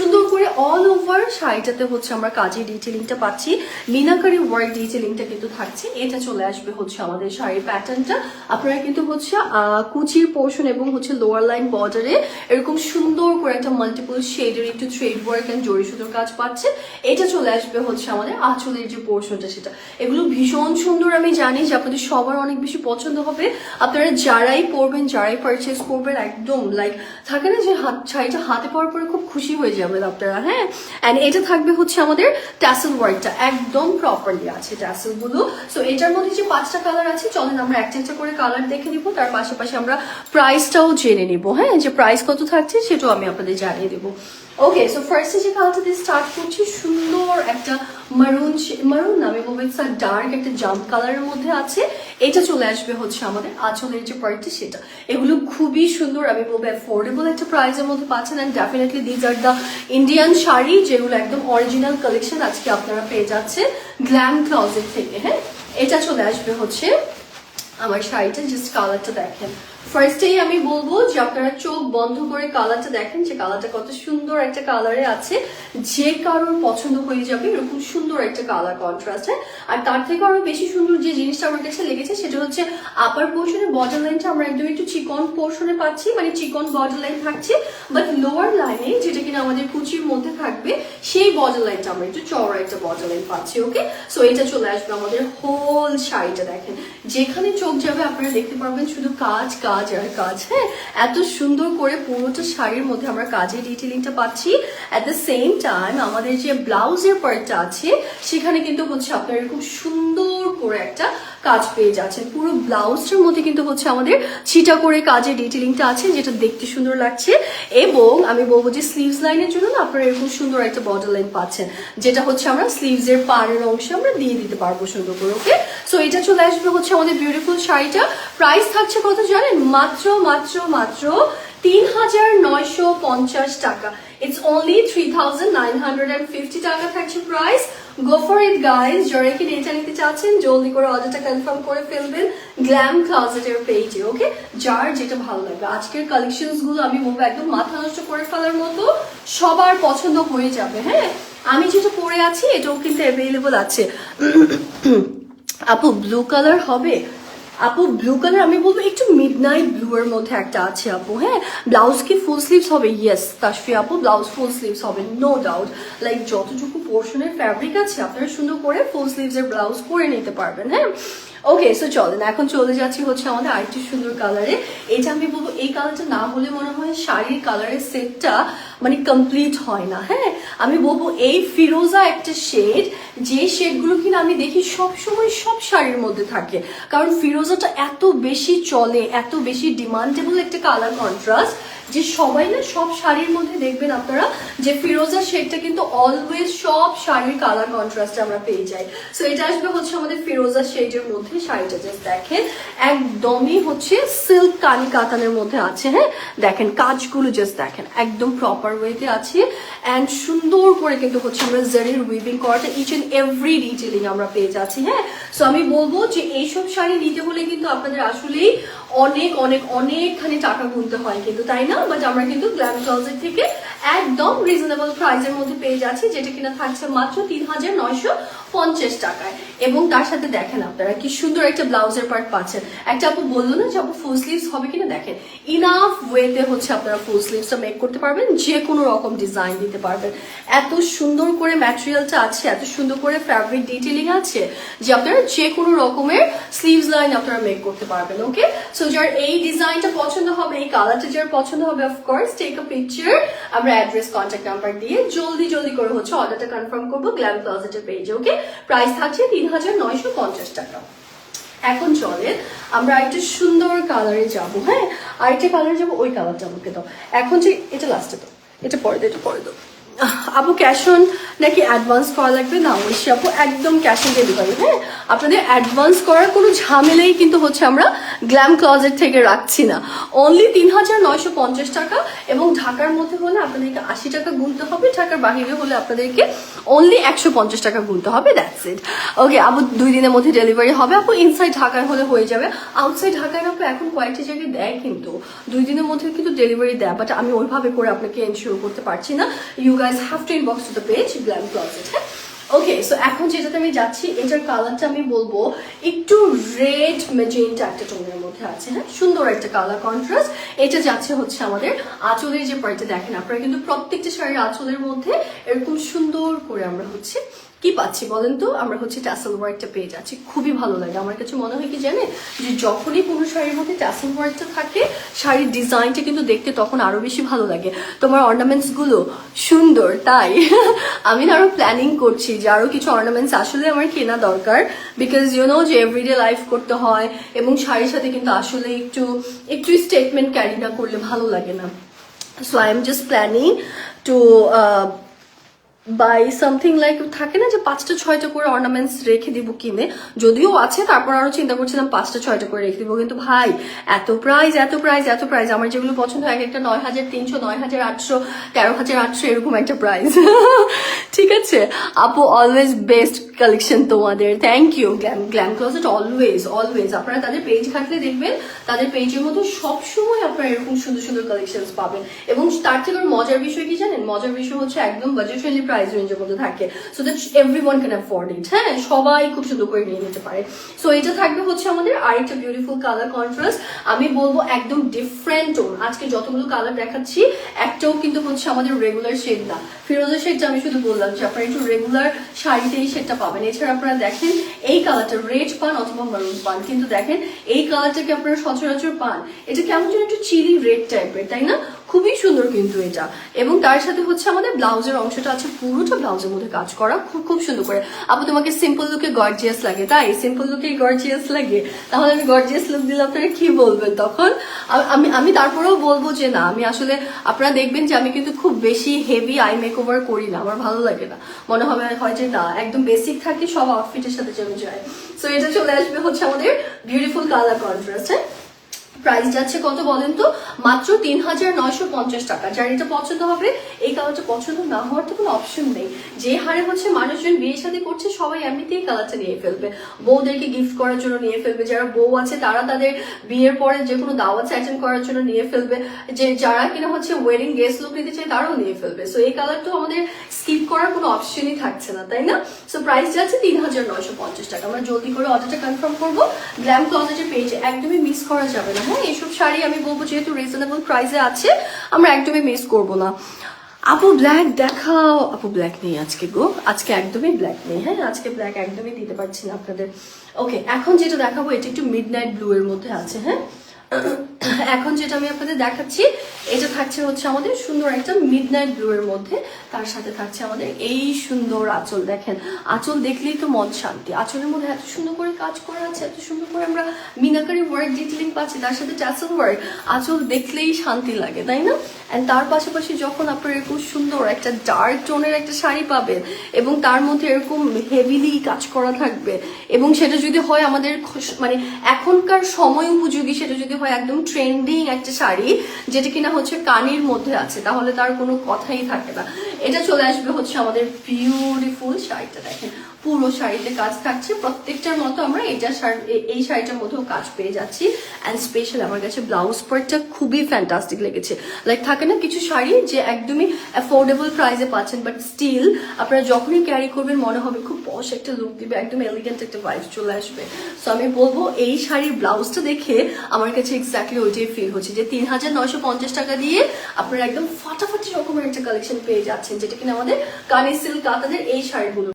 সুন্দর করে all over শাড়িটাতে হচ্ছে আমরা কাজের ডিটেলিংটা পাচ্ছি, মিনাকারি ওয়ার্ক ডিটেলিংটা কিন্তু থাকছে। এটা চলে আসবে হচ্ছে আমাদের শাড়ির প্যাটার্নটা। আপনারা কিন্তু হচ্ছে কুচির পোর্শন এবং হচ্ছে লোয়ার লাইন বর্ডারে এরকম সুন্দর করে একটা মাল্টিপল শেডের একটু থ্রেড ওয়ার্ক এন্ড জরি সুতোর কাজ পাচ্ছে। এটা চলে আসবে হচ্ছে আমাদের আঁচলের যে পোর্শনটা সেটা। এগুলো ভীষণ সুন্দর, আমি জানি যে আপনাদের সবার অনেক বেশি পছন্দ হবে। আপনারা যারাই পরবেন, যারাই পারচেস করবেন, একদম লাইক থাকে না যে শাড়িটা হাতে পাওয়ার পরে খুব খুশি হয়ে যাবেন আপনারা। হ্যাঁ, অ্যান্ড এটা থাকবে হচ্ছে আমাদের ট্যাসেল ওয়ার্কটা একদম প্রপারলি আছে ট্যাসেল গুলো। সো এটার মধ্যে যে 5টা কালার আছে, চলেন আমরা একটা একটা করে কালার দেখে নিব, তার পাশাপাশি আমরা প্রাইসটাও জেনে নিব। হ্যাঁ, যে প্রাইস কত থাকছে সেটাও আমি আপনাদের জানিয়ে দেবো। ওকে, সো ফার্স্টে যে কালারটা দিয়ে স্টার্ট করছি, সুন্দর একটা মারুন না, আমি বলবো ইটস ডার্ক একটা জাম্প কালারের মধ্যে আছে। এটা চলে আসবে হচ্ছে আমাদের আঁচলের যে পার্টটি সেটা। এগুলো খুবই সুন্দর, আমি বলবো অ্যাফোর্ডেবল একটা প্রাইসের মধ্যে পাচ্ছেন। And definitely these are the Indian sari যেগুলো একদম অরিজিনাল কালেকশন আজকে আপনারা পেয়ে যাচ্ছেন গ্ল্যাম ক্লজেট থেকে। হ্যাঁ, এটা চলে আসবে হচ্ছে আমার শাড়িটা। জাস্ট কালারটা দেখেন, ফার্স্টেই আমি বলবো যে আপনারা চোখ বন্ধ করে কালারটা দেখেন, যে কালারটা কত সুন্দর একটা কালারে আছে, যে কারোর পছন্দ হয়ে যাবে এরকম সুন্দর একটা কালার কন্ট্রাস্ট। হ্যাঁ, আর তার থেকে আরো বেশি সুন্দর যে জিনিসটা আমার কাছে লেগেছে সেটা হচ্ছে আপার পোর্শনে বর্ডার লাইনটা আমরা একদম একটু চিকন পোর্শনে পাচ্ছি, মানে চিকন বর্ডার লাইন থাকছে, বাট লোয়ার লাইনে যেটা কিনা আমাদের কুচির মধ্যে থাকবে সেই বর্ডার লাইনটা আমরা একটু চওড়া একটা বর্ডার লাইন পাচ্ছি। ওকে, সো এটা চলে আসবে আমাদের হোল শাড়িটা। দেখেন যেখানে চোখ যাবে আপনারা দেখতে পারবেন শুধু কাজ কাজ আর কাজ। হ্যাঁ, এত সুন্দর করে পুরোটা শাড়ির মধ্যে আমরা কাজের ডিটেলিংটা পাচ্ছি। অ্যাট দ্য সেম টাইম আমাদের যে ব্লাউজের পার্টটা আছে সেখানে কিন্তু হচ্ছে আপনারা এরকম সুন্দর করে একটা কাজ পেয়ে যাচ্ছেন। পুরো ব্লাউজটার মধ্যে কিন্তু হচ্ছে আমাদের ছিটা করে কাজের ডিটেলিংটা আছে, যেটা দেখতে সুন্দর লাগছে। এবং আমি বলবো যে স্লিভস লাইনের জন্য না আপনারা এরকম সুন্দর একটা বর্ডার লাইন পাচ্ছেন, যেটা হচ্ছে আমরা স্লিভস এর পাড়ের অংশে আমরা দিয়ে দিতে পারবো সুন্দর করে। ওকে, সো এটা চলে আসবে হচ্ছে আমাদের বিউটিফুল শাড়িটা। প্রাইস থাকছে কত জানেন? মাত্র মাত্র মাত্র ৩৯৫০ টাকা। ইটস অনলি ৩৯৫০ টাকা থাকছে price. Go for it guys, যারা কি এটা নিতে চাচ্ছেন জলদি করে অর্ডারটা কনফার্ম করে ফেলবেন গ্ল্যাম ক্লজেটের পেজে। ওকে, যার যেটা ভালো লাগবে। আজকের কালেকশনস গুলো আমি বলবো একদম মাথা নষ্ট করে ফেলার মতো, সবার পছন্দ হয়ে যাবে। হ্যাঁ, আমি যেটা পরে আছি এটাও কিন্তু অ্যাভেলেবল আছে। আপু ব্লু কালার হবে? আপু ব্লু কালার আমি বলবো একটু মিডনাইট ব্লু এর মধ্যে একটা আছে আপু। হ্যাঁ, ব্লাউজ কি ফুল স্লিভস হবে? ইয়েস তাশফি আপু, ব্লাউজ ফুল স্লিভস হবে, নো ডাউট। লাইক যতটুকু পোর্শনের ফ্যাব্রিক আছে আপনারা সুন্দর করে ফুল স্লিভস এর ব্লাউজ করে নিতে পারবেন। হ্যাঁ, ওকে, সো চলেন এখন চলে যাচ্ছি হচ্ছে আমাদের আরেকটি সুন্দর কালারে। এটা আমি বলবো এই কালারটা না হলে মনে হয় শাড়ির কালারের সেটটা মানে কমপ্লিট হয় না। হ্যাঁ, আমি বলবো এই ফিরোজা একটা শেড, যে শেডগুলো কিনা আমি দেখি সবসময় সব শাড়ির মধ্যে থাকে, কারণ ফিরোজাটা এত বেশি চলে, এত বেশি ডিমান্ডেবল একটা কালার কন্ট্রাস্ট, যে সবাই না সব শাড়ির মধ্যে দেখবেন আপনারা যে ফিরোজা শেডটা কিন্তু অলওয়েজ সব শাড়ির কালার কন্ট্রাস্টে আমরা পেয়ে যাই। সো এটা আসবে হচ্ছে আমাদের ফিরোজা শেডের মধ্যে। শাড়িটা জাস্ট দেখেন, একদমই হচ্ছে সিল্ক কানি কাতানের মধ্যে আছে। হ্যাঁ, দেখেন কাজগুলো জাস্ট দেখেন একদম প্রপার ওয়েতে আছে, অ্যান্ড সুন্দর করে কিন্তু হচ্ছে আমরা জারির উইভিং করাটা ইচ এন্ড এভরি ডিটেলিং আমরা পেয়ে যাচ্ছি। হ্যাঁ, সো আমি বলবো যে এইসব শাড়ি নিতে হলে কিন্তু আপনাদের আসলেই অনেক অনেক অনেকখানি টাকা গুনতে হয় কিন্তু, তাই না? বাট আমরা কিন্তু গ্ল্যাম ক্লজেট থেকে একদম রিজনেবল প্রাইসের মধ্যে পেয়ে যাচ্ছি, যেটা কিনা থাকছে মাত্র ৩৯৫০ টাকায়। এবং তার সাথে দেখেন আপনারা কি সুন্দর একটা ব্লাউজের পার্ট পাচ্ছেন। একটা আপু বললো না যে আপু ফুল স্লিভস হবে কিনা, দেখেন ইনাফ ওয়েতে হচ্ছে আপনারা ফুল স্লিভসটা মেক করতে পারবেন, যে কোনো রকম ডিজাইন দিতে পারবেন। এত সুন্দর করে ম্যাটেরিয়ালটা আছে, এত সুন্দর করে ফ্যাব্রিক ডিটেলিং আছে যে আপনারা যে কোনো রকমের স্লিভস লাইন আপনারা মেক করতে পারবেন। ওকে, সো যার এই ডিজাইনটা পছন্দ হবে, এই কালারটা যার পছন্দ হবে, অফকোর্স টেক আ পিকচার, আমরা অ্যাড্রেস কন্ট্যাক্ট নাম্বার দিয়ে জলদি জলদি করে হচ্ছে অর্ডারটা কনফার্ম করবো গ্ল্যাম ক্লজেটের পেজে। ওকে, প্রাইস থাকছে ৩৯৫০ টাকা। এখন চলে আমরা একটা সুন্দর কালারে যাবো। হ্যাঁ, আরেকটা কালারে যাবো, ওই কালারটা আমাকে দাও। এখন যে এটা লাস্টে দাও, এটা পরে দাও, এটা পরে দাও। আপু ক্যাশ অন নাকি অ্যাডভান্স করা লাগবে? না ঐশী আপু, একদম ক্যাশ অন ডেলিভারি। হ্যাঁ, আপনাদের অ্যাডভান্স করার কোনো ঝামেলাই কিন্তু হচ্ছে আমরা গ্ল্যাম ক্লজেট থেকে রাখছি না। অনলি ৩৯৫০ টাকা, এবং ঢাকার মধ্যে হলে আপনাদেরকে ৮০ টাকা গুনতে হবে, ঢাকার বাহিরে হলে আপনাদেরকে অনলি ১৫০ টাকা গুনতে হবে, দ্যাটস ইট। ওকে আপু, ২ দিনের মধ্যে ডেলিভারি হবে আপু। ইনসাইড ঢাকায় হলে হয়ে যাবে, আউটসাইড ঢাকায় আপু এখন কয়েকটি জায়গায় দেয়, কিন্তু 2 দিনের মধ্যে কিন্তু ডেলিভারি দেয়, বাট আমি ওইভাবে করে আপনাকে এনশিওর করতে পারছি না। You guys have to inbox to the page Glam Closet. হ্যাঁ ওকে, সো এখন যেটাতে আমি যাচ্ছি এটার কালারটা আমি বলবো একটু রেড ম্যাজেন্টা একটা টোনের মধ্যে আছে। হ্যাঁ সুন্দর একটা কালার কন্ট্রাস্ট। এটা যাচ্ছে হচ্ছে আমাদের আঁচলের যে পার্টটা দেখেন আপনারা কিন্তু প্রত্যেকটা শাড়ির আঁচলের মধ্যে এরকম সুন্দর করে আমরা হচ্ছে কি পাচ্ছি বলেন তো, আমরা হচ্ছে ট্যাসেল ওয়ার্কটা পেয়ে যাচ্ছি। খুবই ভালো লাগে আমার কাছে মনে হয় কি জানেন, যে যখনই কোনো শাড়ির মধ্যে ট্যাসেল ওয়ার্কটা থাকে শাড়ির ডিজাইনটা কিন্তু দেখতে তখন আরো বেশি ভালো লাগে। তোমার অর্নামেন্টস গুলো সুন্দর, তাই আমি না আরো প্ল্যানিং করছি যে আরো কিছু অর্নামেন্টস আসলে আমার কেনা দরকার, বিকজ ইউ নো যে এভরিডে লাইফ করতে হয় এবং শাড়ির সাথে কিন্তু আসলে একটু একটু স্টেটমেন্ট ক্যারি না করলে ভালো লাগে না। So I am just planning to buy something like থাকে না যে 5টা 6টা করে অর্নামেন্টস রেখে দিব কিনে, যদিও আছে তারপর আরো চিন্তা করছিলাম 5টা 6টা করে রেখে দিব, কিন্তু ভাই এত প্রাইস এত প্রাইস এত প্রাইস, আমার যেগুলো পছন্দ হয় একটা 9300 9800 13800 এরকম একটা প্রাইস ঠিক আছে আপু, অলওয়েজ বেস্ট কালেকশন তোমাদের, thank you. Glam closet always always আপনারা তাদের পেজ ঘাটলে দেখবেন তাদের পেজের মধ্যে সবসময় আপনারা এরকম সুন্দর সুন্দর কালেকশন পাবেন। এবং তার থেকে মজার বিষয় কি জানেন, মজার বিষয় হচ্ছে একদম বাজেট ফ্রেন্ডলি প্রাইস রেঞ্জের মধ্যে থাকে, so that everyone can afford it. হ্যাঁ সবাই খুব সুন্দর করে নিয়ে নিতে পারে। সো এটা থাকবে হচ্ছে আমাদের আরেকটা বিউটিফুল কালার কন্ট্রাস্ট, আমি বলবো একদম ডিফারেন্ট টোন। আজকে যতগুলো কালার দেখাচ্ছি একটাও কিন্তু হচ্ছে আমাদের রেগুলার শেড না, ফিরোজের শেডটা আমি শুধু বললাম যে আপনারা একটু রেগুলার শাড়িতে এই শেডটা পাবেন। এছাড়া আপনারা দেখেন এই কালারটা রেড পান অথবা মারুন পান, কিন্তু দেখেন এই কালারটাকে আপনারা সচরাচর পান, এটা কেমন যেন একটু চিলি রেড টাইপের, তাই না? খুবই সুন্দর কিন্তু এটা। এবং তার সাথে হচ্ছে আমাদের ব্লাউজের অংশটা আছে পুরোটা ব্লাউজের মধ্যে কাজ করা, খুব খুব সুন্দর করে। আপু তোমাকে সিম্পল লুকে গর্জিয়াস লাগে, তাই সিম্পল লুকে গর্জিয়াস লাগে, তাহলে আমি গর্জিয়াস লুক দিলে আপনারা কি বলবেন তখন? আমি তারপরেও বলবো যে না, আমি আসলে আপনারা দেখবেন যে আমি কিন্তু খুব বেশি হেভি আই মেকওভার করি না, আমার ভালো লাগে না, মনে হবে হয় যে না একদম বেসিক থাকে সব আউটফিটের সাথে যেন যায়। সো এটা চলে আসবে হচ্ছে আমাদের বিউটিফুল কালার কন্ট্রাস্ট। প্রাইস যাচ্ছে কত বলেন তো, মাত্র 3950 টাকা। যার এটা পছন্দ হবে, এই কালারটা পছন্দ না হওয়ার তো কোনো অপশন নেই। যে হারে হচ্ছে মানুষজন বিয়ে শাদী করছে সবাই এমনিতেই কালারটা নিয়ে ফেলবে, বউদেরকে গিফট করার জন্য নিয়ে ফেলবে, যারা বউ আছে তারা তাদের বিয়ের পরে যে কোনো দাওয়াত অ্যাটেন্ড করার জন্য নিয়ে ফেলবে, যে যারা কিনা হচ্ছে ওয়েডিং গেস্ট লুক নিতে চায় তারাও নিয়ে ফেলবে। সো এই কালার তো আমাদের স্কিপ করার কোনো অপশনই থাকছে না, তাই না? সো প্রাইস যাচ্ছে 3950 টাকা। আমরা জলদি করে অর্ডারটা কনফার্ম করবো গ্ল্যাম ক্লজেটের পেজে, একদমই মিস করা যাবে না। হ্যাঁ এইসব শাড়ি আমি বলবো যেহেতু রিজনেবল প্রাইসে আছে আমরা একদমই মিস করবো না। আপু ব্ল্যাক দেখাও, আপু ব্ল্যাক নেই আজকে গো, আজকে একদমই ব্ল্যাক নেই। হ্যাঁ আজকে ব্ল্যাক একদমই দিতে পারছি না আপনাদের। ওকে এখন যেটা দেখাবো এটা একটু মিডনাইট ব্লু এর মধ্যে আছে। হ্যাঁ এখন যেটা আমি আপনাদের দেখাচ্ছি এটা থাকছে হচ্ছে আমাদের সুন্দর একটা মিডনাইট ব্লু এর মধ্যে, তার সাথে থাকছে আমাদের এই সুন্দর আঁচল। দেখেন আঁচল দেখলেই তো মন শান্তি, আঁচলের মধ্যে এত সুন্দর করে কাজ করা আছে, এত সুন্দর করে আমরা মিনাকারি ওয়ার্ক ডিটেলিং পাচ্ছি, তার সাথে ট্যাসেল ওয়ার্ক, আঁচল দেখলেই শান্তি লাগে, তাই না? এন্ড তার পাশাপাশি যখন আপনার এরকম সুন্দর একটা ডার্ক টোনের একটা শাড়ি পাবেন এবং তার মধ্যে এরকম হেভিলি কাজ করা থাকবে, এবং সেটা যদি হয় আমাদের মানে এখনকার সময় উপযোগী, সেটা যদি হয় একদম ট্রেন্ডিং একটা শাড়ি যেটা কিনা হচ্ছে কানের মধ্যে আছে, তাহলে তার কোনো কথাই থাকে না। এটা চলে আসবে হচ্ছে আমাদের বিউটিফুল শাড়িটা। দেখেন পুরো শাড়িতে কাজ থাকছে, প্রত্যেকটার মতো আমরা এই শাড়িটার মধ্যেও কাজ পেয়ে যাচ্ছি। অ্যান্ড স্পেশাল আমার কাছে ব্লাউজ পার্টটা খুবই ফ্যান্টাস্টিক লেগেছে। লাইক থাকে না কিছু শাড়ি যে একদমই অ্যাফোর্ডেবল প্রাইসে পাচ্ছেন, বাট স্টিল আপনারা যখনই ক্যারি করবেন মনে হবে খুব পশ একটা লুক দিবে, একদম এলিগেন্ট একটা ভাইব চলে আসবে। সো আমি বলবো এই শাড়ির ব্লাউজটা দেখে আমার কাছে এক্স্যাক্টলি ওইটাই ফিল হচ্ছে যে 3950 টাকা দিয়ে আপনারা একদম ফাটাফাটি রকমের একটা কালেকশন পেয়ে যাচ্ছেন, যেটা কিনা আমাদের কানের সিল্ক কাতানের এই শাড়িগুলো।